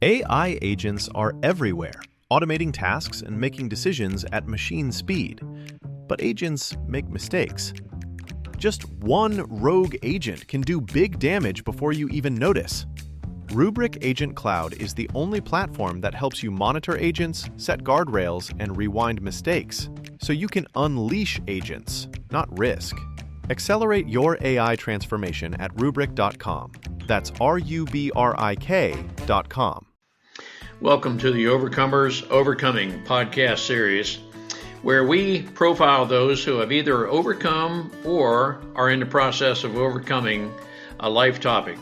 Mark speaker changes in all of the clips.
Speaker 1: AI agents are everywhere, automating tasks and making decisions at machine speed. But agents make mistakes. Just one rogue agent can do big damage before you even notice. Rubrik Agent Cloud is the only platform that helps you monitor agents, set guardrails, and rewind mistakes, so you can unleash agents, not risk. Accelerate your AI transformation at Rubrik.com. That's RUBRIK.com.
Speaker 2: Welcome to the Overcomers Overcoming podcast series, where we profile those who have either overcome or are in the process of overcoming a life topic.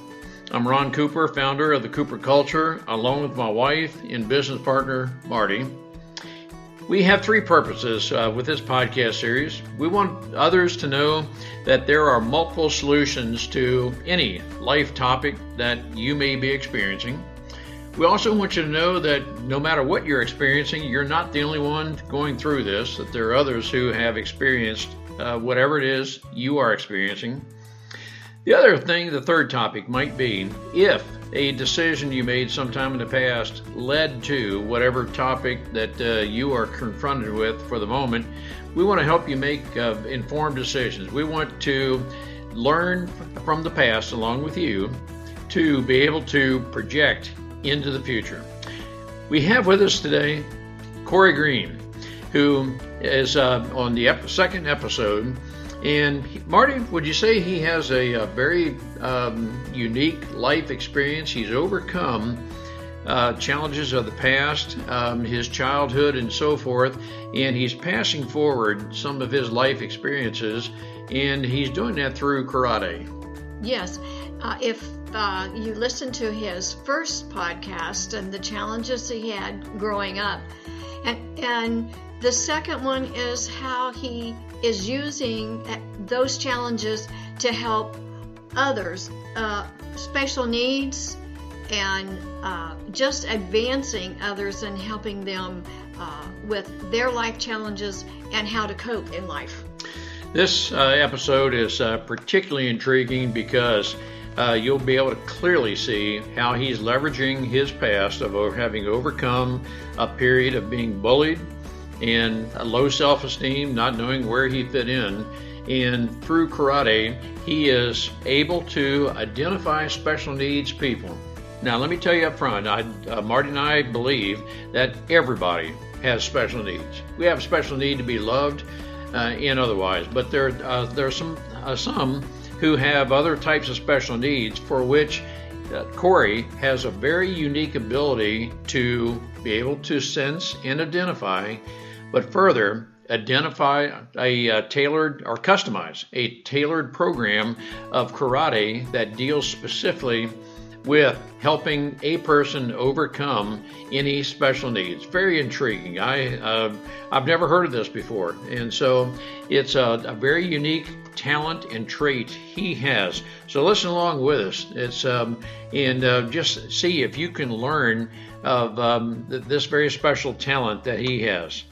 Speaker 2: I'm Ron Cooper, founder of the Cooper Culture, along with my wife and business partner, Marty. We have three purposes with this podcast series. We want others to know that there are multiple solutions to any life topic that you may be experiencing. We also want you to know that no matter what you're experiencing, you're not the only one going through this, that there are others who have experienced whatever it is you are experiencing. The other thing, the third topic might be if a decision you made sometime in the past led to whatever topic that you are confronted with for the moment, we want to help you make informed decisions. We want to learn from the past along with you to be able to project into the future. We have with us today Corey Green, who is on the second episode. And Marty, would you say he has a very unique life experience? He's overcome challenges of the past, his childhood and so forth, and he's passing forward some of his life experiences, and he's doing that through karate.
Speaker 3: Yes. If you listen to his first podcast and the challenges he had growing up, and the second one is how he is using those challenges to help others, special needs, and just advancing others and helping them with their life challenges and how to cope in life.
Speaker 2: This episode is particularly intriguing because you'll be able to clearly see how he's leveraging his past of having overcome a period of being bullied and a low self-esteem, not knowing where he fit in. And through karate, he is able to identify special needs people. Now, let me tell you up front, Marty and I believe that everybody has special needs. We have a special need to be loved and otherwise, but there are some who have other types of special needs for which Corey has a very unique ability to be able to sense and identify, but further identify a tailored or customize a tailored program of karate that deals specifically with helping a person overcome any special needs. Very intriguing. I've never heard of this before, and so it's a very unique talent and trait he has. So listen along with us. It's and just see if you can learn of this very special talent that he has.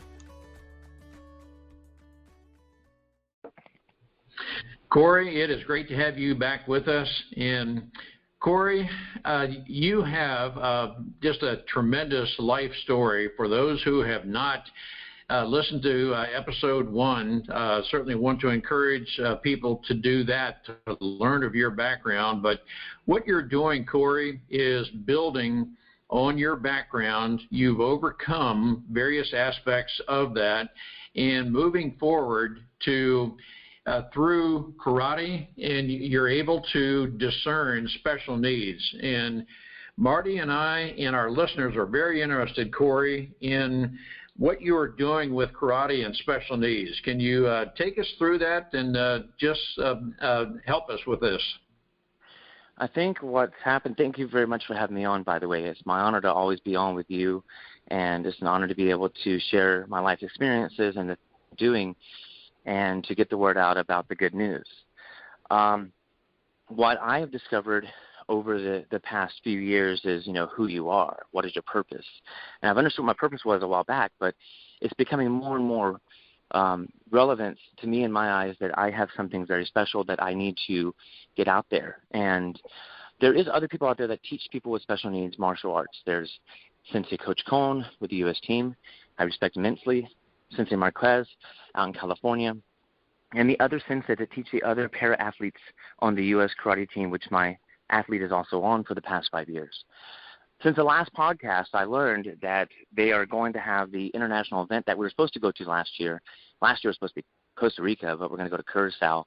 Speaker 2: Corey, it is great to have you back with us. And Corey, you have just a tremendous life story. For those who have not listened to episode 1, certainly want to encourage people to do that, to learn of your background. But what you're doing, Corey, is building on your background. You've overcome various aspects of that and moving forward to through karate, and you're able to discern special needs. And Marty and I and our listeners are very interested, Corey, in what you are doing with karate and special needs. Can you take us through that and just help us with this?
Speaker 4: I think what's happened, thank you very much for having me on, by the way. It's my honor to always be on with you, and it's an honor to be able to share my life experiences and the doing and to get the word out about the good news. What I have discovered over the past few years is, who you are. What is your purpose? And I've understood what my purpose was a while back, but it's becoming more and more relevant to me in my eyes that I have something very special that I need to get out there. And there is other people out there that teach people with special needs martial arts. There's Sensei Coach Cohn with the U.S. team. I respect immensely. Sensei Marquez out in California. And the other sensei that teach the other para-athletes on the U.S. karate team, which my athlete is also on for the past 5 years. Since the last podcast, I learned that they are going to have the international event that we were supposed to go to last year. Last year was supposed to be Costa Rica, but we're going to go to Curacao,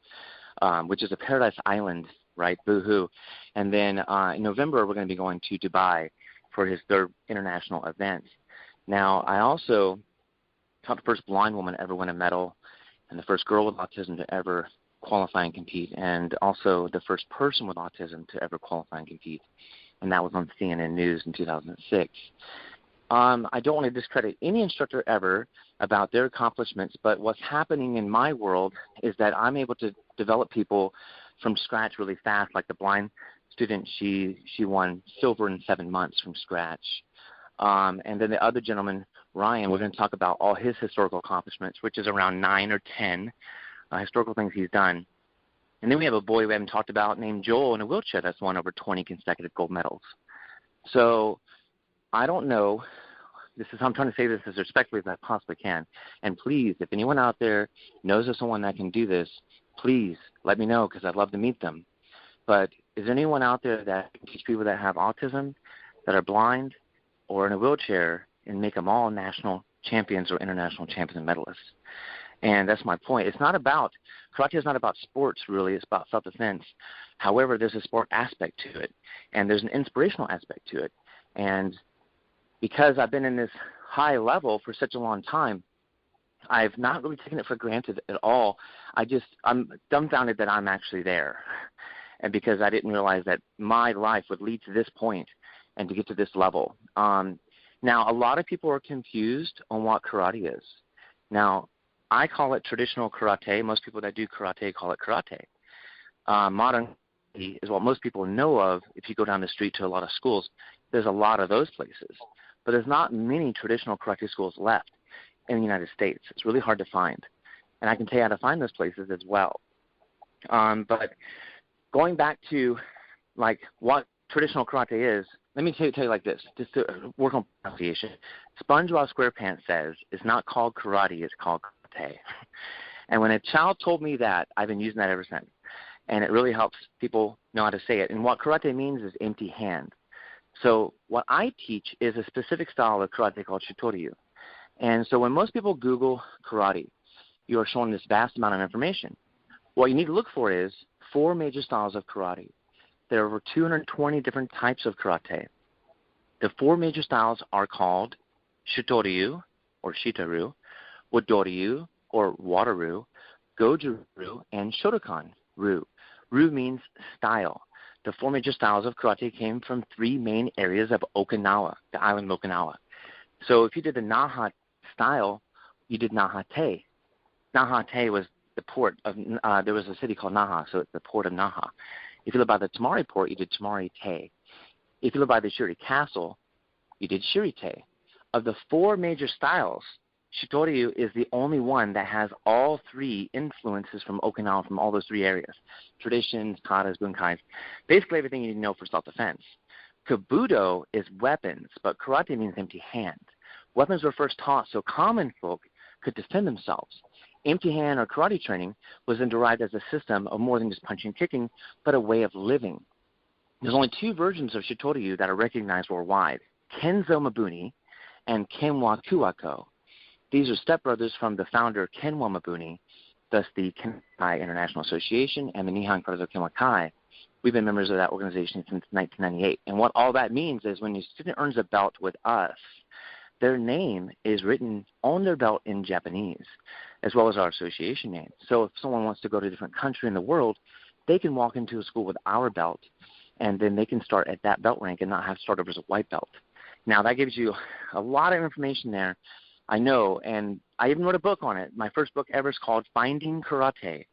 Speaker 4: which is a paradise island, right? Boo-hoo. And then in November, we're going to be going to Dubai for his third international event. Now, I also taught the first blind woman to ever win a medal and the first girl with autism to ever qualify and compete, and also the first person with autism to ever qualify and compete. And that was on CNN News in 2006. I don't want to discredit any instructor ever about their accomplishments, but what's happening in my world is that I'm able to develop people from scratch really fast. Like the blind student, she won silver in 7 months from scratch. And then the other gentleman, Ryan, we're going to talk about all his historical accomplishments, which is around 9 or 10 historical things he's done. And then we have a boy we haven't talked about named Joel in a wheelchair that's won over 20 consecutive gold medals. So I don't know. I'm trying to say this as respectfully as I possibly can. And please, if anyone out there knows of someone that can do this, please let me know, because I'd love to meet them. But is there anyone out there that can teach people that have autism, that are blind, or in a wheelchair, and make them all national champions or international champion medalists? And that's my point. Karate is not about sports, really. It's about self-defense. However, there's a sport aspect to it, and there's an inspirational aspect to it. And because I've been in this high level for such a long time, I've not really taken it for granted at all. I'm dumbfounded that I'm actually there, and because I didn't realize that my life would lead to this point and to get to this level. Now, a lot of people are confused on what karate is. Now, I call it traditional karate. Most people that do karate call it karate. Modern is what most people know of. If you go down the street to a lot of schools, there's a lot of those places. But there's not many traditional karate schools left in the United States. It's really hard to find. And I can tell you how to find those places as well. But going back to, like, what traditional karate is, let me tell you like this, just to work on pronunciation. SpongeBob SquarePants says it's not called karate, it's called karate. And when a child told me that, I've been using that ever since. And it really helps people know how to say it. And what karate means is empty hand. So what I teach is a specific style of karate called Shitoryu. And so when most people Google karate, you are shown this vast amount of information. What you need to look for is 4 major styles of karate. There are over 220 different types of karate. The 4 major styles are called Shitoryu, or Shitaru, Wadoryu, or Wataru, Goju-ryu, and Shotokan-ryu. Ryu means style. The 4 major styles of karate came from 3 main areas of Okinawa, the island of Okinawa. So if you did the Naha style, you did Naha-te. Naha-te was the port of, there was a city called Naha, so it's the port of Naha. If you live by the Tamari port, you did Tamari-te. If you live by the Shiri Castle, you did Shiri-te. Of the 4 major styles, Shitoryu is the only one that has all 3 influences from Okinawa, from all those 3 areas. Traditions, katas, bunkais, basically everything you need to know for self-defense. Kabuto is weapons, but karate means empty hand. Weapons were first taught so common folk could defend themselves. Empty hand or karate training was then derived as a system of more than just punching and kicking, but a way of living. There's only 2 versions of Shitoryu that are recognized worldwide, Kenzo Mabuni and Kenwa Kuwako. These are stepbrothers from the founder Kenwa Mabuni, thus the Kenkai International Association and the Nihon Karate Kenwakai. We've been members of that organization since 1998. And what all that means is when a student earns a belt with us, their name is written on their belt in Japanese, as well as our association name. So if someone wants to go to a different country in the world, they can walk into a school with our belt, and then they can start at that belt rank and not have to start over as a white belt. Now, that gives you a lot of information there, I know, and I even wrote a book on it. My first book ever is called Finding Karate.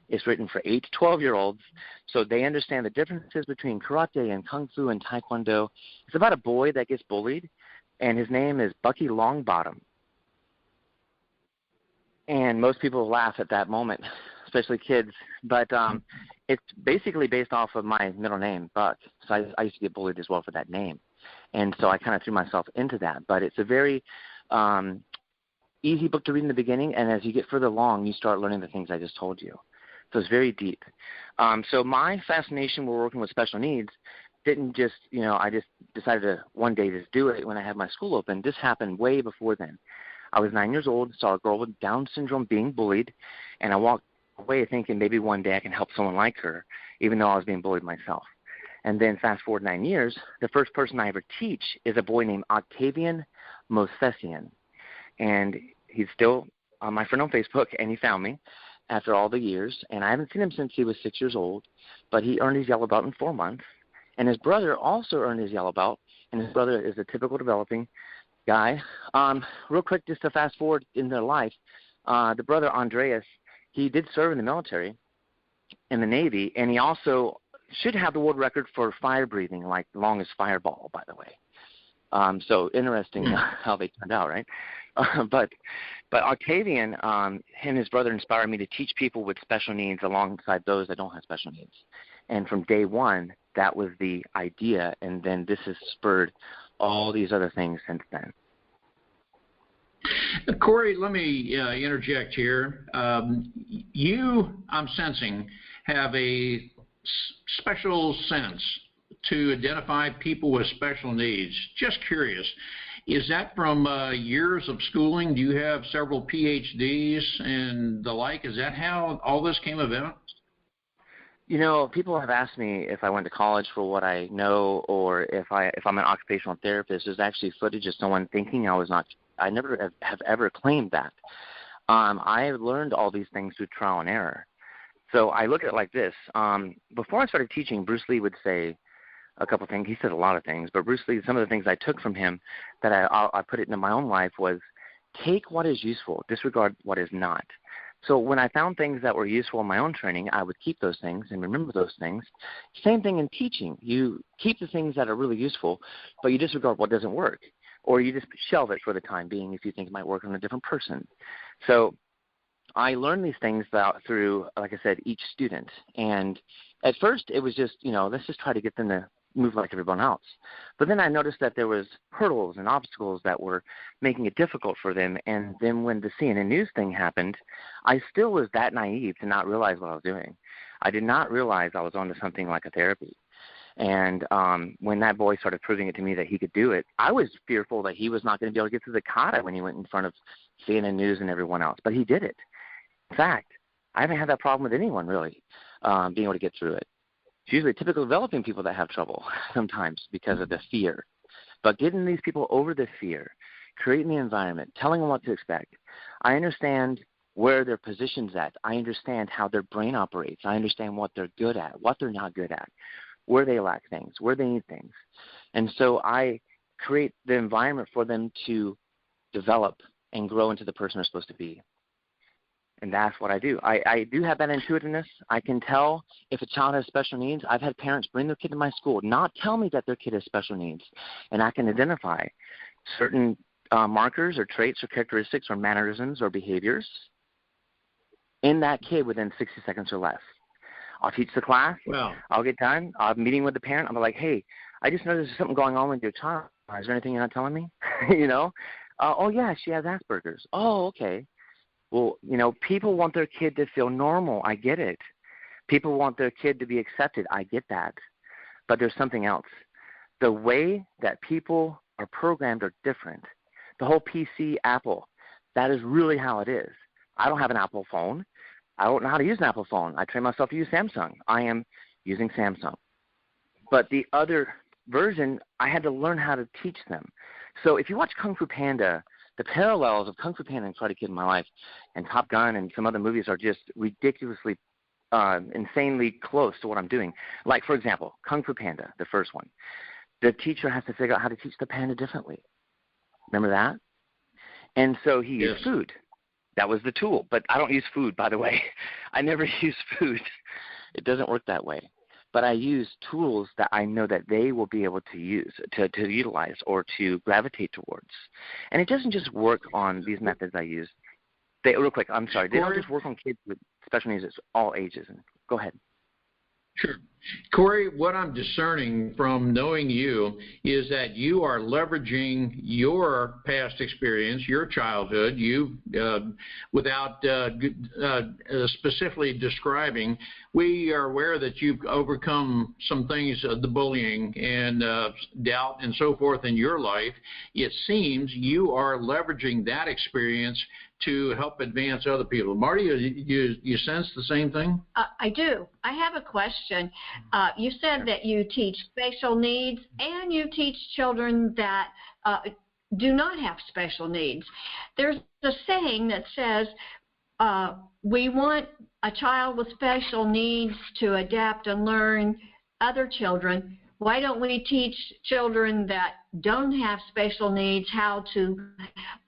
Speaker 4: It's written for 8 to 12-year-olds, so they understand the differences between karate and kung fu and taekwondo. It's about a boy that gets bullied, and his name is Bucky Longbottom. And most people laugh at that moment, especially kids. But it's basically based off of my middle name, Buck. So I used to get bullied as well for that name. And so I kind of threw myself into that. But it's a very easy book to read in the beginning, and as you get further along, you start learning the things I just told you. So it's very deep. So my fascination with working with special needs didn't just, I just decided to one day just do it when I had my school open. This happened way before then. I was 9 years old, saw a girl with Down syndrome being bullied, and I walked away thinking maybe one day I can help someone like her, even though I was being bullied myself. And then fast forward 9 years, the first person I ever teach is a boy named Octavian Mosesian. And he's still my friend on Facebook, and he found me after all the years. And I haven't seen him since he was 6 years old, but he earned his yellow belt in 4 months. And his brother also earned his yellow belt, and his brother is a typical developing guy. Real quick, just to fast forward in their life, the brother Andreas, he did serve in the military, in the Navy, and he also should have the world record for fire breathing, like the longest fireball, by the way. So interesting how they turned out, right? But Octavian and his brother inspired me to teach people with special needs alongside those that don't have special needs. And from day one, that was the idea, and then this has spurred all these other things since then.
Speaker 2: Corey, let me interject here. You, I'm sensing, have a special sense to identify people with special needs. Just curious, is that from years of schooling? Do you have several PhDs and the like? Is that how all this came about?
Speaker 4: People have asked me if I went to college for what I know, or if I'm an occupational therapist. There's actually footage of someone thinking I was not. I never have ever claimed that. I learned all these things through trial and error. So I look at it like this. Before I started teaching, Bruce Lee would say a couple things. He said a lot of things, but Bruce Lee, some of the things I took from him that I put it into my own life was take what is useful, disregard what is not. So when I found things that were useful in my own training, I would keep those things and remember those things. Same thing in teaching. You keep the things that are really useful, but you disregard what doesn't work, or you just shelve it for the time being if you think it might work on a different person. So I learned these things through, like I said, each student. And at first it was just, let's just try to get them to move like everyone else. But then I noticed that there was hurdles and obstacles that were making it difficult for them. And then when the CNN News thing happened, I still was that naive to not realize what I was doing. I did not realize I was onto something like a therapy. And when that boy started proving it to me that he could do it, I was fearful that he was not going to be able to get through the kata when he went in front of CNN News and everyone else. But he did it. In fact, I haven't had that problem with anyone really being able to get through it. It's usually typical developing people that have trouble sometimes because of the fear. But getting these people over the fear, creating the environment, telling them what to expect. I understand where their position's at. I understand how their brain operates. I understand what they're good at, what they're not good at, where they lack things, where they need things. And so I create the environment for them to develop and grow into the person they're supposed to be. And that's what I do. I do have that intuitiveness. I can tell if a child has special needs. I've had parents bring their kid to my school, not tell me that their kid has special needs. And I can identify certain markers or traits or characteristics or mannerisms or behaviors in that kid within 60 seconds or less. I'll teach the class.
Speaker 2: Wow.
Speaker 4: I'll get done. I'm meeting with the parent. I'm like, hey, I just noticed there's something going on with your child. Is there anything you're not telling me? Oh, yeah, she has Asperger's. Oh, okay. Well, people want their kid to feel normal. I get it. People want their kid to be accepted. I get that. But there's something else. The way that people are programmed are different. The whole PC, Apple, that is really how it is. I don't have an Apple phone. I don't know how to use an Apple phone. I train myself to use Samsung. I am using Samsung. But the other version, I had to learn how to teach them. So if you watch Kung Fu Panda, the parallels of Kung Fu Panda and Karate Kid in my life and Top Gun and some other movies are just ridiculously, insanely close to what I'm doing. Like, for example, Kung Fu Panda, the first one. The teacher has to figure out how to teach the panda differently. Remember that? And so he used food. That was the tool. But I don't use food, by the way. I never use food. It doesn't work that way. But I use tools that I know that they will be able to use, to utilize, or to gravitate towards. And it doesn't just work on these methods I use. Real quick, I'm sorry. They don't just work on kids with special needs is all ages. And go ahead.
Speaker 2: Sure. Corey, what I'm discerning from knowing you is that you are leveraging your past experience, your childhood, without specifically describing, we are aware that you've overcome some things, the bullying and doubt and so forth in your life. It seems you are leveraging that experience to help advance other people. Marty, you sense the same thing?
Speaker 3: I do. I have a question. You said that you teach special needs and you teach children that do not have special needs. There's a saying that says we want a child with special needs to adapt and learn other children. Why don't we teach children that don't have special needs how to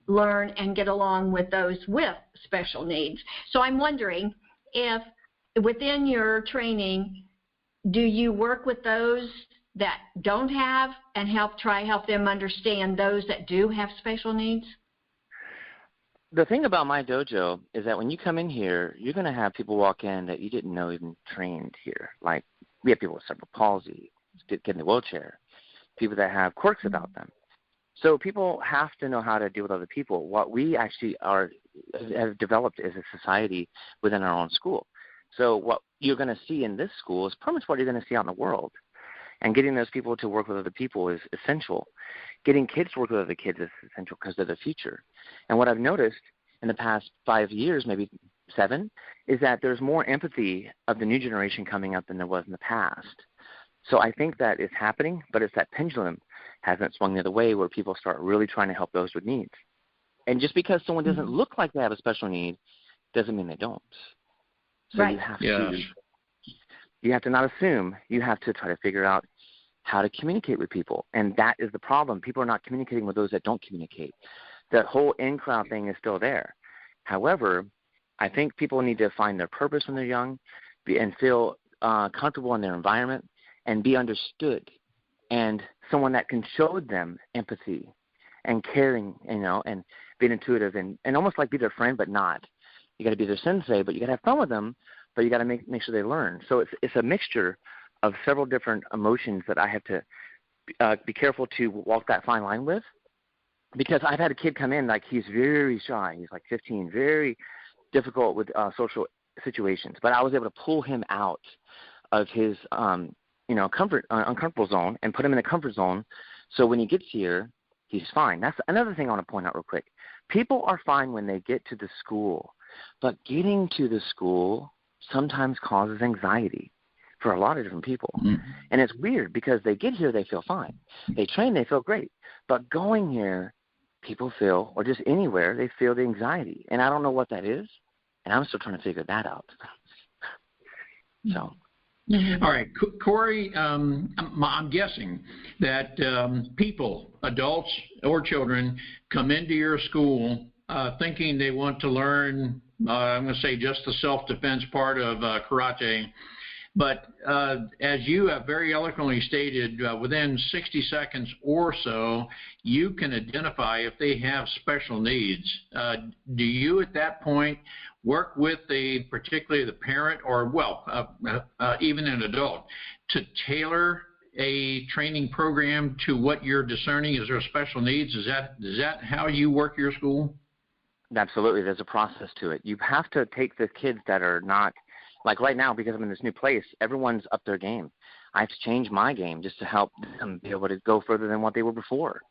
Speaker 3: learn and get along with those with special needs? So I'm wondering if within your training, do you work with those that don't have and help them understand those that do have special needs?
Speaker 4: The thing about my dojo is that when you come in here, you're going to have people walk in that you didn't know even trained here. Like we have people with cerebral palsy, get in the wheelchair, people that have quirks about them. So people have to know how to deal with other people. What we actually have developed is a society within our own school. So what you're going to see in this school is pretty much what you're going to see out in the world. And getting those people to work with other people is essential. Getting kids to work with other kids is essential because they're the future. And what I've noticed in the past 5 years, maybe 7, is that there's more empathy of the new generation coming up than there was in the past. So I think that is happening, but it's that pendulum hasn't swung the other way where people start really trying to help those with needs. And just because someone doesn't look like they have a special need doesn't mean they don't. So
Speaker 3: right.
Speaker 4: You have to not assume. You have to try to figure out how to communicate with people. And that is the problem. People are not communicating with those that don't communicate. That whole in-crowd thing is still there. However, I think people need to find their purpose when they're young and feel comfortable in their environment and be understood, and someone that can show them empathy and caring, and being intuitive and almost like be their friend, but not. You got to be their sensei, but you got to have fun with them, but you got to make sure they learn. So it's a mixture of several different emotions that I have to be careful to walk that fine line with, because I've had a kid come in, like he's very shy. He's like 15, very difficult with social situations, but I was able to pull him out of his uncomfortable zone and put him in a comfort zone. So when he gets here, he's fine. That's another thing I want to point out real quick. People are fine when they get to the school, but getting to the school sometimes causes anxiety for a lot of different people. Mm-hmm. And it's weird because they get here, they feel fine. They train, they feel great. But going here, people feel, or just anywhere, they feel the anxiety. And I don't know what that is, and I'm still trying to figure that out. So.
Speaker 2: Mm-hmm. All right, Corey, I'm guessing that people, adults or children, come into your school thinking they want to learn, I'm going to say just the self-defense part of karate. But as you have very eloquently stated, within 60 seconds or so, you can identify if they have special needs. Do you at that point work with particularly the parent or, even an adult, to tailor a training program to what you're discerning as their special needs? Is that how you work your school?
Speaker 4: Absolutely. There's a process to it. You have to take the kids that are not, like right now, because I'm in this new place, everyone's up their game. I have to change my game just to help them be able to go further than what they were before.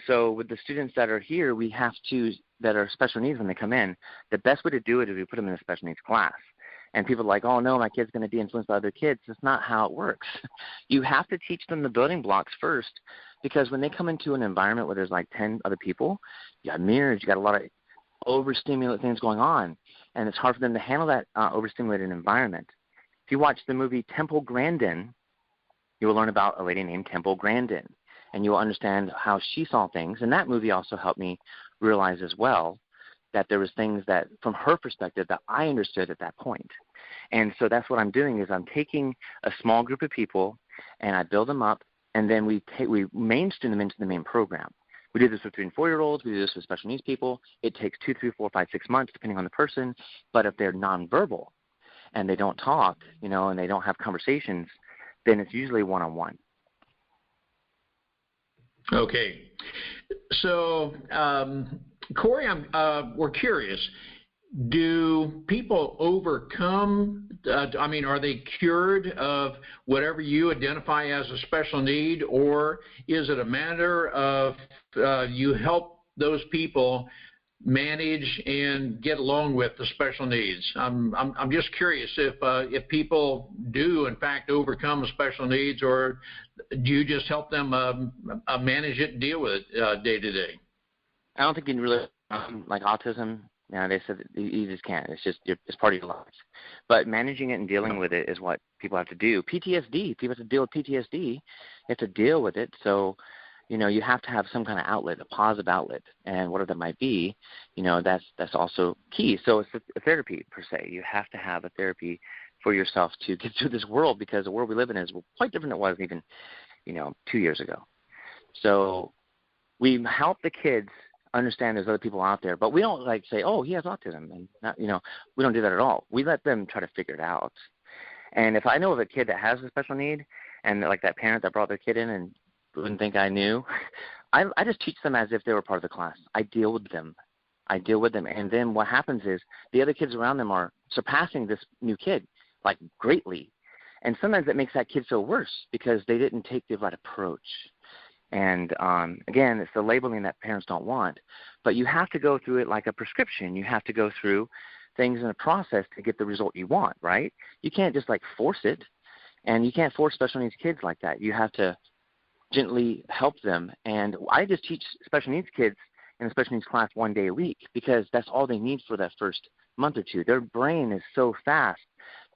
Speaker 4: So with the students that are here, that are special needs when they come in, the best way to do it is we put them in a special needs class. And people are like, oh, no, my kid's going to be influenced by other kids. That's not how it works. You have to teach them the building blocks first, because when they come into an environment where there's like 10 other people, you got mirrors, you got a lot of overstimulated things going on, and it's hard for them to handle that overstimulated environment. If you watch the movie Temple Grandin, you will learn about a lady named Temple Grandin, and you will understand how she saw things. And that movie also helped me realize as well that there was things that, from her perspective, that I understood at that point. And so that's what I'm doing is I'm taking a small group of people, and I build them up, and then we mainstream them into the main program. We do this with 3 and 4-year-olds. We do this with special needs people. It takes 2, 3, 4, 5, 6 months, depending on the person. But if they're nonverbal and they don't talk, and they don't have conversations, then it's usually one-on-one.
Speaker 2: Okay. So, Corey, we're curious. Do people overcome, are they cured of whatever you identify as a special need, or is it a matter of you help those people manage and get along with the special needs? I'm just curious if people do, in fact, overcome special needs, or do you just help them manage it and deal with it day to day?
Speaker 4: I don't think you can really, like autism, they said that you just can't. It's part of your life. But managing it and dealing with it is what people have to do. PTSD, people have to deal with PTSD. You have to deal with it. So, you have to have some kind of outlet, a positive outlet, and whatever that might be, that's also key. So it's a therapy per se. You have to have a therapy for yourself to get through this world, because the world we live in is quite different than it was even, 2 years ago. So we help the kids understand there's other people out there, but we don't say, oh, he has autism, and not, we don't do that at all. We let them try to figure it out. And if I know of a kid that has a special need, and like that parent that brought their kid in and wouldn't think I knew, I just teach them as if they were part of the class. I deal with them. And then what happens is the other kids around them are surpassing this new kid, greatly. And sometimes that makes that kid feel worse because they didn't take the right approach. And, again, it's the labeling that parents don't want. But you have to go through it like a prescription. You have to go through things in a process to get the result you want, right? You can't just, force it. And you can't force special needs kids like that. You have to gently help them. And I just teach special needs kids in a special needs class 1 day a week, because that's all they need for that first month or two. Their brain is so fast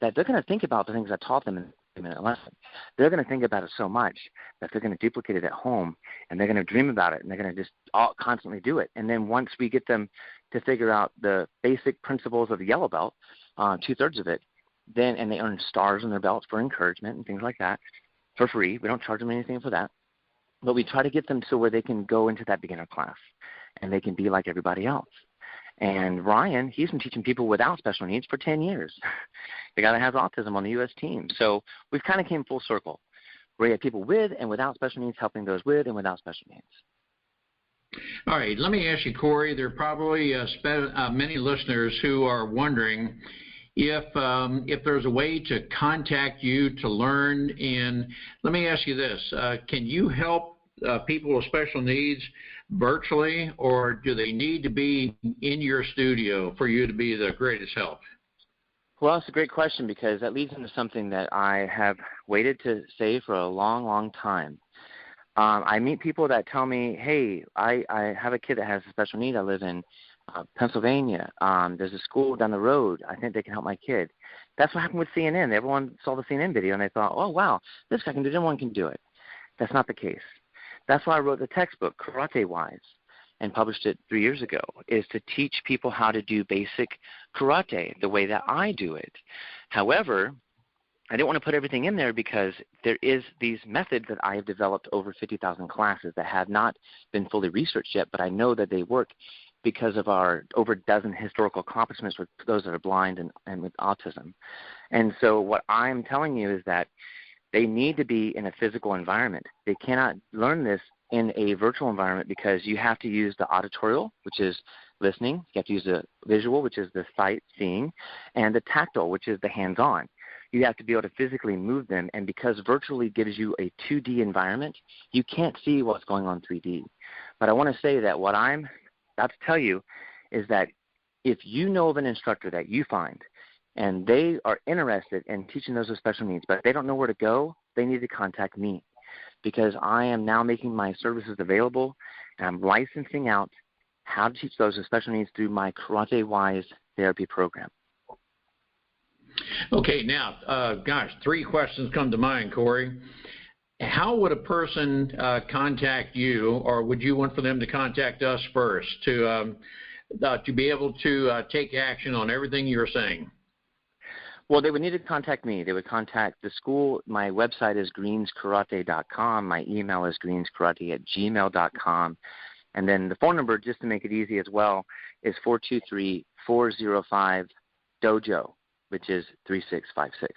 Speaker 4: that they're going to think about the things I taught them in a minute lesson. They're going to think about it so much that they're going to duplicate it at home, and they're going to dream about it, and they're going to just constantly do it. And then once we get them to figure out the basic principles of the yellow belt, 2/3 of it, and they earn stars on their belts for encouragement and things like that for free. We don't charge them anything for that. But we try to get them so where they can go into that beginner class, and they can be like everybody else. And Ryan, he's been teaching people without special needs for 10 years. The guy that has autism on the U.S. team. So we've kind of came full circle, where you have people with and without special needs helping those with and without special needs.
Speaker 2: All right, let me ask you, Corey, there are probably many listeners who are wondering if there's a way to contact you to learn. And let me ask you this, can you help people with special needs virtually, or do they need to be in your studio for you to be the greatest help?
Speaker 4: Well, it's a great question, because that leads into something that I have waited to say for a long, long time. I meet people that tell me, hey, I have a kid that has a special need. I live in Pennsylvania. There's a school down the road. I think they can help my kid. That's what happened with CNN. Everyone saw the CNN video, and they thought, oh, wow, this guy can do it. Everyone can do it. That's not the case. That's why I wrote the textbook, Karate Wise, and published it 3 years ago, is to teach people how to do basic karate the way that I do it. However, I didn't want to put everything in there, because there is these methods that I have developed over 50,000 classes that have not been fully researched yet, but I know that they work because of our over a dozen historical accomplishments with those that are blind and with autism. And so what I'm telling you is that they need to be in a physical environment. They cannot learn this in a virtual environment, because you have to use the auditorial, which is listening. You have to use the visual, which is the sight, seeing, and the tactile, which is the hands-on. You have to be able to physically move them, and because virtually gives you a 2D environment, you can't see what's going on 3D. But I want to say that what I'm about to tell you is that if you know of an instructor that you find, and they are interested in teaching those with special needs, but they don't know where to go, they need to contact me, because I am now making my services available, and I'm licensing out how to teach those with special needs through my Karate Wise therapy program.
Speaker 2: Okay, now, 3 questions come to mind, Corey. How would a person contact you, or would you want for them to contact us first to be able to take action on everything you're saying?
Speaker 4: Well, they would need to contact me. They would contact the school. My website is greenskarate.com. My email is greenskarate@gmail.com. And then the phone number, just to make it easy as well, is 423-405-DOJO, which is 3656.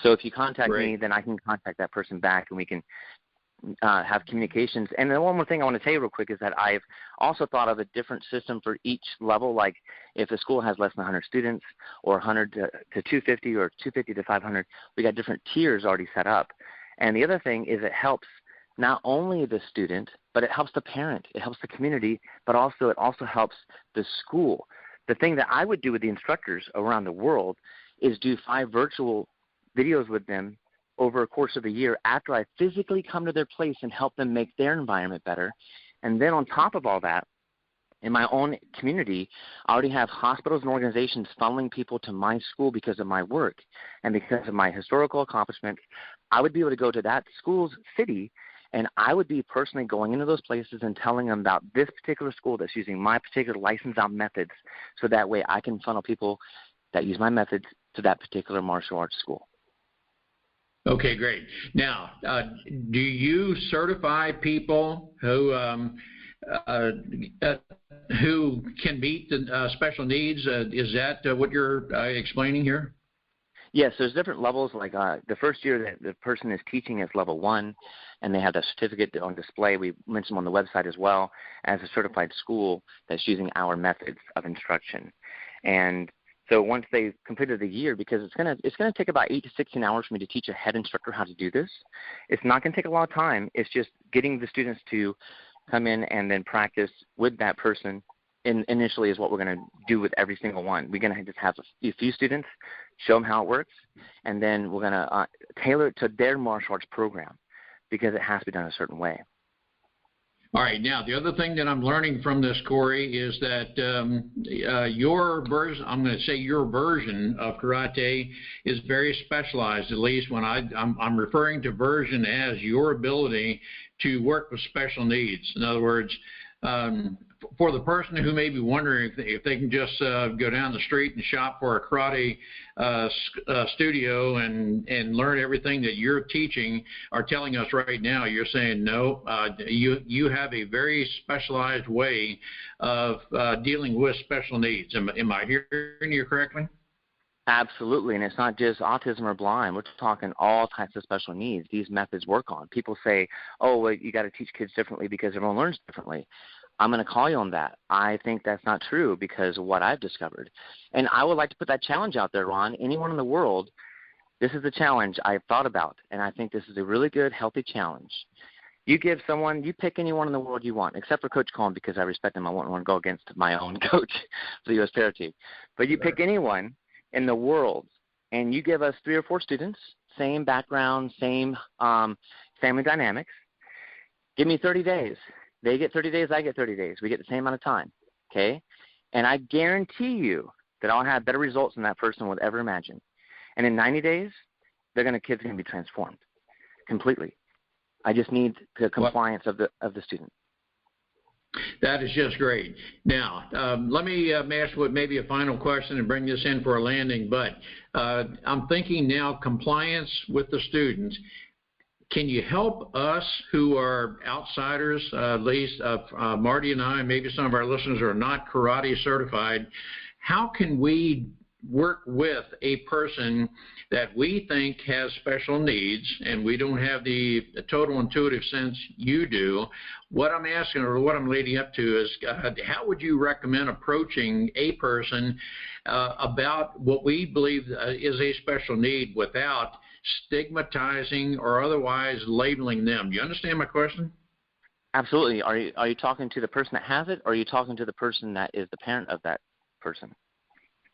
Speaker 4: So if you contact me, then I can contact that person back, and we can have communications. And then one more thing I want to tell you real quick is that I've also thought of a different system for each level. Like if a school has less than 100 students, or 100 to 250, or 250 to 500, we got different tiers already set up. And the other thing is it helps not only the student, but it helps the parent, it helps the community, but also it also helps the school. The thing that I would do with the instructors around the world is do 5 virtual videos with them over a course of a year after I physically come to their place and help them make their environment better. And then on top of all that, in my own community, I already have hospitals and organizations funneling people to my school because of my work and because of my historical accomplishments. I would be able to go to that school's city, and I would be personally going into those places and telling them about this particular school that's using my particular licensed out methods, so that way I can funnel people that use my methods to that particular martial arts school.
Speaker 2: Okay, great. Now, do you certify people who can meet the special needs? Is that what you're explaining here?
Speaker 4: Yes, there's different levels. Like the first year that the person is teaching is level 1, and they have that certificate on display. We mention them on the website as well as a certified school that's using our methods of instruction. And so once they've completed the year, because it's gonna take about 8 to 16 hours for me to teach a head instructor how to do this. It's not going to take a lot of time. It's just getting the students to come in and then practice with that person. Initially is what we're going to do with every single one. We're going to just have a few students, show them how it works, and then we're going to tailor it to their martial arts program, because it has to be done a certain way.
Speaker 2: All right. Now, the other thing that I'm learning from this, Corey, is that your version, I'm going to say your version of karate is very specialized, at least when I'm referring to version as your ability to work with special needs. In other words, for the person who may be wondering if they can just go down the street and shop for a karate studio and learn everything that you're teaching or telling us right now, you're saying no. You have a very specialized way of dealing with special needs. Am I hearing you correctly?
Speaker 4: Absolutely, and it's not just autism or blind. We're talking all types of special needs these methods work on. People say, oh, well, you got to teach kids differently because everyone learns differently. I'm going to call you on that. I think that's not true because of what I've discovered. And I would like to put that challenge out there, Ron. Anyone in the world, this is the challenge I've thought about, and I think this is a really good, healthy challenge. You pick anyone in the world you want, except for Coach Cohen, because I respect him. I wouldn't want to go against my own coach for the U.S. Para Team. But you pick anyone in the world, and you give us 3 or 4 students, same background, same family dynamics. Give me 30 days. They get 30 days, I get 30 days. We get the same amount of time, okay? And I guarantee you that I'll have better results than that person would ever imagine. And in 90 days, kids are going to be transformed completely. I just need the compliance of the student.
Speaker 2: That is just great. Now, let me ask maybe a final question and bring this in for a landing. But I'm thinking now compliance with the students. Can you help us who are outsiders, at least Marty and I, maybe some of our listeners are not karate certified? How can we work with a person that we think has special needs and we don't have the total intuitive sense you do? What I'm asking, or what I'm leading up to, is how would you recommend approaching a person about what we believe is a special need without stigmatizing or otherwise labeling them? Do you understand my question?
Speaker 4: Absolutely. Are you talking to the person that has it, or are you talking to the person that is the parent of that person?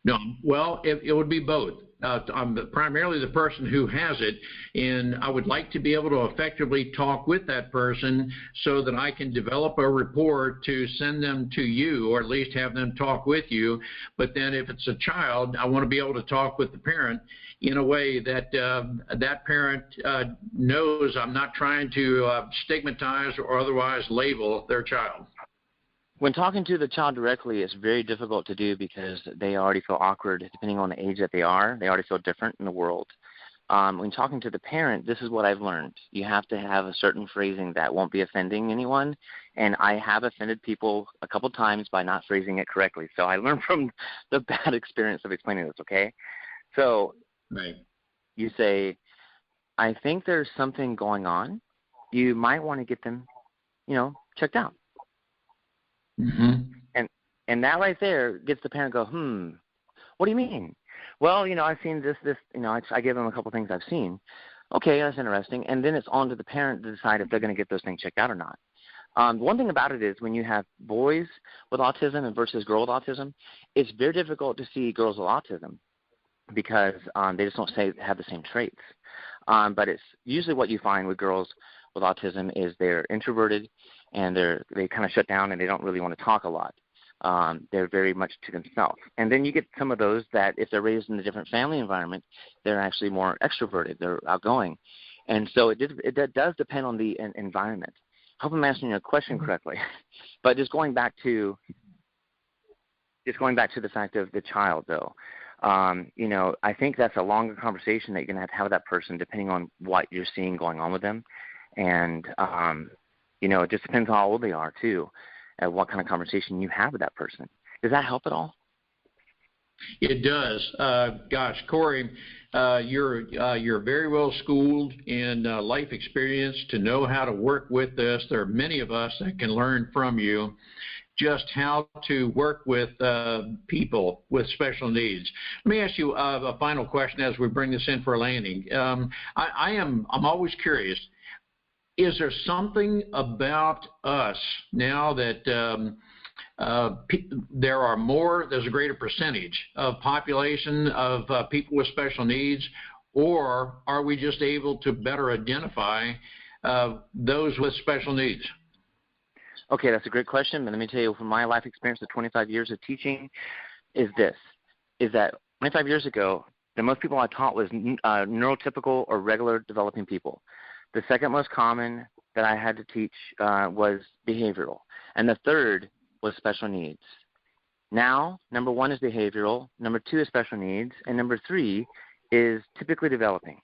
Speaker 2: No, well, it would be both. I'm primarily the person who has it, and I would like to be able to effectively talk with that person so that I can develop a report to send them to you, or at least have them talk with you. But then if it's a child, I want to be able to talk with the parent in a way that that parent knows I'm not trying to stigmatize or otherwise label their child.
Speaker 4: When talking to the child directly, it's very difficult to do because they already feel awkward depending on the age that they are. They already feel different in the world. When talking to the parent, this is what I've learned. You have to have a certain phrasing that won't be offending anyone, And I have offended people a couple times by not phrasing it correctly. So I learned from the bad experience of explaining this, okay? So
Speaker 2: Right.
Speaker 4: you say, I think there's something going on. You might want to get them, checked out.
Speaker 2: Mm-hmm.
Speaker 4: And that right there gets the parent to go, what do you mean? Well, I've seen this, I give them a couple things I've seen. Okay, that's interesting. And then it's on to the parent to decide if they're going to get those things checked out or not. One thing about it is when you have boys with autism and versus girls with autism, it's very difficult to see girls with autism because they just don't have the same traits. But it's usually what you find with girls with autism is they're introverted and they kind of shut down and they don't really want to talk a lot. They're very much to themselves. And then you get some of those that if they're raised in a different family environment, they're actually more extroverted. They're outgoing. And so it does depend on the environment. I hope I'm answering your question correctly. But just going back to the fact of the child, though, I think that's a longer conversation that you're going to have with that person depending on what you're seeing going on with them. And, it just depends on how old they are, too, and what kind of conversation you have with that person. Does that help at all?
Speaker 2: It does. Gosh, Corey, you're very well schooled in life experience to know how to work with this. There are many of us that can learn from you just how to work with people with special needs. Let me ask you a final question as we bring this in for a landing. I'm always curious. Is there something about us now that there's a greater percentage of population of people with special needs, or are we just able to better identify those with special needs?
Speaker 4: Okay, that's a great question. And let me tell you from my life experience of 25 years of teaching is that 25 years ago, the most people I taught was neurotypical or regular developing people. The second most common that I had to teach was behavioral. And the third was special needs. Now, number 1 is behavioral, number 2 is special needs, and number 3 is typically developing.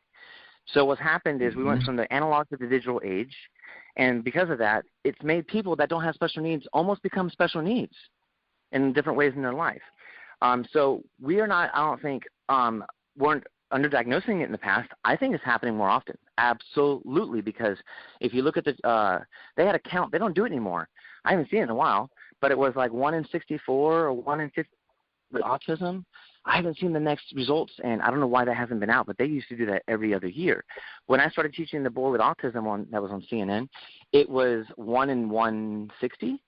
Speaker 4: So what's happened is we went from the analog to the digital age, and because of that, it's made people that don't have special needs almost become special needs in different ways in their life. So we are not, I don't think, weren't underdiagnosing it in the past. I think it's happening more often. Absolutely, because if you look at they had a count. They don't do it anymore. I haven't seen it in a while, but it was like 1 in 64 or 1 in 50 with autism. I haven't seen the next results, and I don't know why that hasn't been out, but they used to do that every other year. When I started teaching the boy with autism that was on CNN, it was 1 in 160,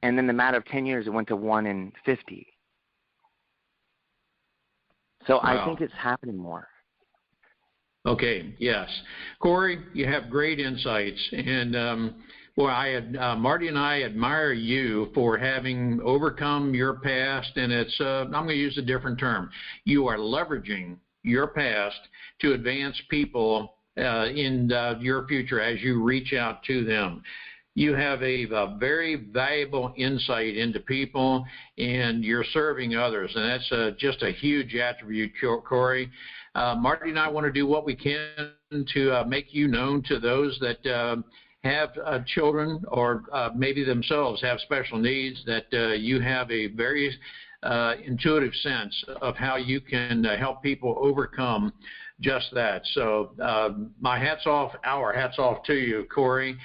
Speaker 4: and then in the matter of 10 years, it went to 1 in 50. So wow. I think it's happening more.
Speaker 2: Okay, yes. Corey, you have great insights, and Marty and I admire you for having overcome your past, and I'm going to use a different term. You are leveraging your past to advance people in your future as you reach out to them. You have a very valuable insight into people, and you're serving others, and that's just a huge attribute, Corey. Marty and I want to do what we can to make you known to those that have children or maybe themselves have special needs, that you have a very intuitive sense of how you can help people overcome just that. So our hats off to you, Corey.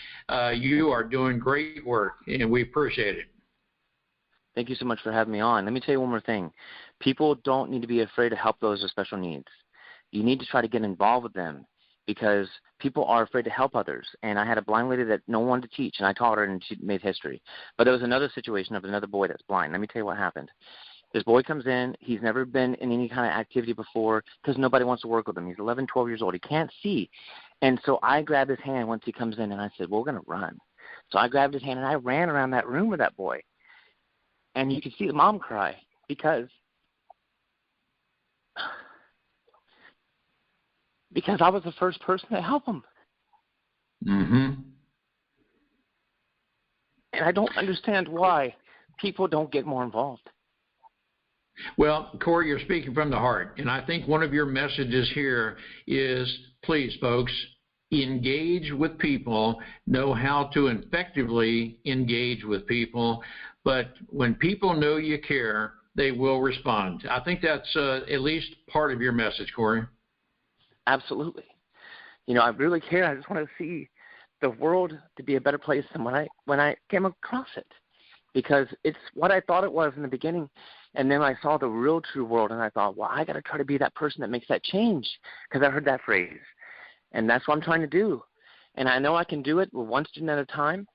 Speaker 2: You are doing great work, and we appreciate it.
Speaker 4: Thank you so much for having me on. Let me tell you one more thing. People don't need to be afraid to help those with special needs. You need to try to get involved with them because people are afraid to help others. And I had a blind lady that no one wanted to teach, and I taught her, and she made history. But there was another situation of another boy that's blind. Let me tell you what happened. This boy comes in. He's never been in any kind of activity before because nobody wants to work with him. He's 11, 12 years old. He can't see. And so I grabbed his hand once he comes in, and I said, well, we're going to run. So I grabbed his hand, and I ran around that room with that boy. And you could see the mom cry because I was the first person to help him.
Speaker 2: Mm-hmm.
Speaker 4: And I don't understand why people don't get more involved.
Speaker 2: Well, Corey, you're speaking from the heart, and I think one of your messages here is, please, folks, engage with people, know how to effectively engage with people. But when people know you care, they will respond. I think that's at least part of your message, Corey.
Speaker 4: Absolutely. I really care. I just want to see the world to be a better place than when I came across it, because it's what I thought it was in the beginning. And then I saw the real true world, and I thought, well, I got to try to be that person that makes that change, because I heard that phrase. And that's what I'm trying to do. And I know I can do it with one student at a time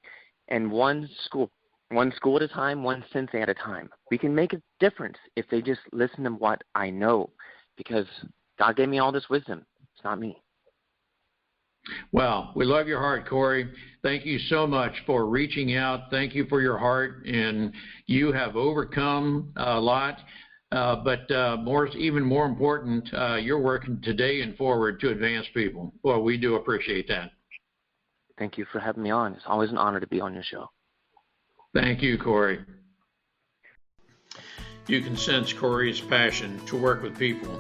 Speaker 4: and one school at a time, one sensei at a time. We can make a difference if they just listen to what I know, because God gave me all this wisdom. It's not me.
Speaker 2: Well, we love your heart, Corey. Thank you so much for reaching out. Thank you for your heart, and you have overcome a lot. But even more important, you're working today and forward to advance people. Well, we do appreciate that.
Speaker 4: Thank you for having me on. It's always an honor to be on your show.
Speaker 2: Thank you, Corey. You can sense Corey's passion to work with people.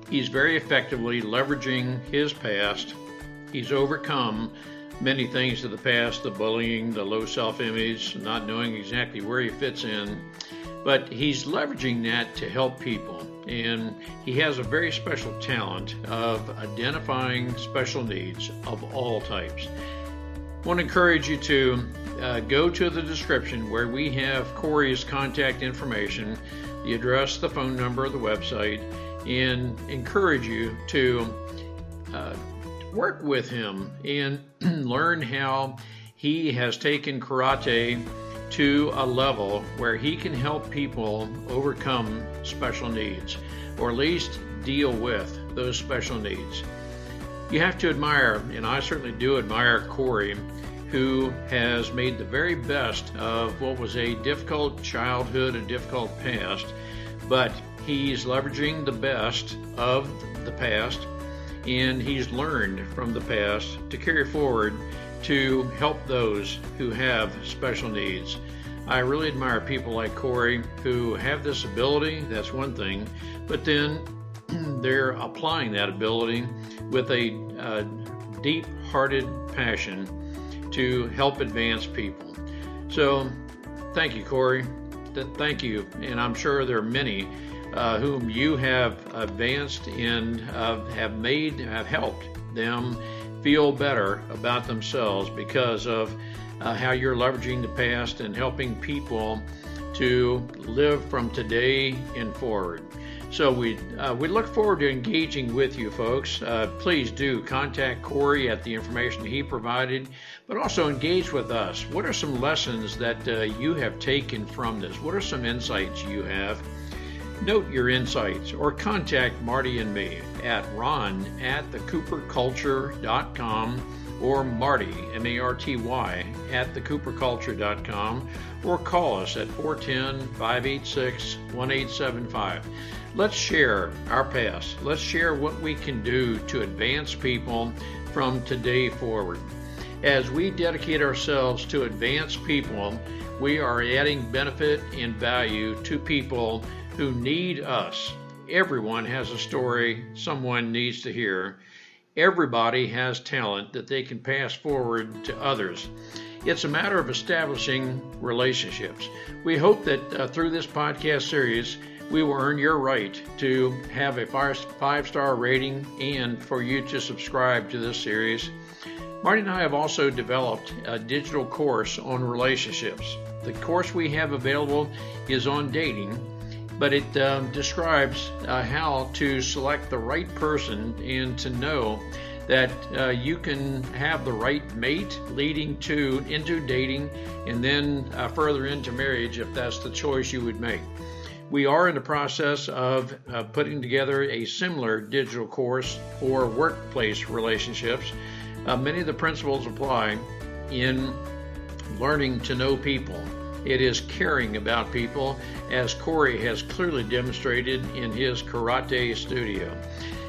Speaker 2: He's very effectively leveraging his past. He's overcome many things of the past, the bullying, the low self-image, not knowing exactly where he fits in. But he's leveraging that to help people. And he has a very special talent of identifying special needs of all types. I want to encourage you to go to the description where we have Corey's contact information, the address, the phone number, the website, and encourage you to work with him and learn how he has taken karate to a level where he can help people overcome special needs, or at least deal with those special needs. You have to admire, and I certainly do admire, Corey, who has made the very best of what was a difficult childhood, a difficult past, but he's leveraging the best of the past, and he's learned from the past to carry forward to help those who have special needs. I really admire people like Corey who have this ability, that's one thing, but then they're applying that ability with a deep-hearted passion to help advance people. So thank you, Corey. Thank you. And I'm sure there are many whom you have advanced and have helped them feel better about themselves because of how you're leveraging the past and helping people to live from today and forward. So we look forward to engaging with you folks. Please do contact Corey at the information he provided, but also engage with us. What are some lessons that you have taken from this? What are some insights you have? Note your insights or contact Marty and me at ron@thecooperculture.com or Marty, M-A-R-T-Y, @thecooperculture.com, or call us at 410-586-1875. Let's share our past. Let's share what we can do to advance people from today forward. As we dedicate ourselves to advance people, we are adding benefit and value to people who need us. Everyone has a story someone needs to hear. Everybody has talent that they can pass forward to others. It's a matter of establishing relationships. We hope that through this podcast series, we will earn your right to have a 5-star rating and for you to subscribe to this series. Marty and I have also developed a digital course on relationships. The course we have available is on dating, but it describes how to select the right person and to know that you can have the right mate leading into dating and then further into marriage if that's the choice you would make. We are in the process of putting together a similar digital course for workplace relationships. Many of the principles apply in learning to know people. It is caring about people, as Corey has clearly demonstrated in his karate studio.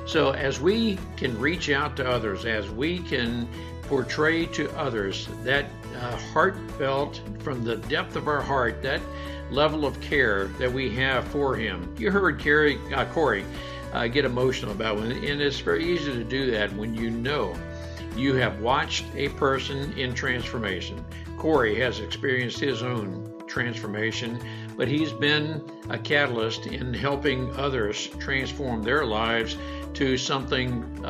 Speaker 2: So as we can reach out to others, as we can portray to others that heartfelt, from the depth of our heart, that level of care that we have for him. You heard Corey get emotional about it, and it's very easy to do that when you know You have watched a person in transformation. Corey has experienced his own transformation, but he's been a catalyst in helping others transform their lives to something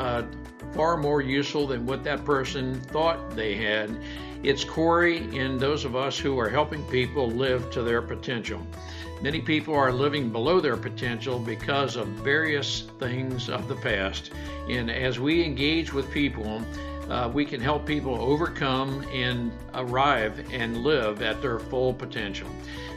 Speaker 2: far more useful than what that person thought they had. It's Corey and those of us who are helping people live to their potential. Many people are living below their potential because of various things of the past. And as we engage with people, we can help people overcome and arrive and live at their full potential.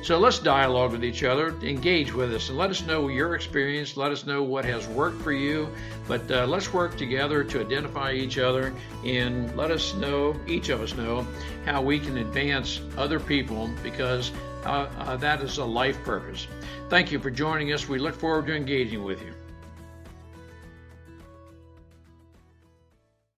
Speaker 2: So let's dialogue with each other, engage with us, and let us know your experience. Let us know what has worked for you. But let's work together to identify each other and let us know, each of us know, how we can advance other people, because that is a life purpose. Thank you for joining us. We look forward to engaging with you.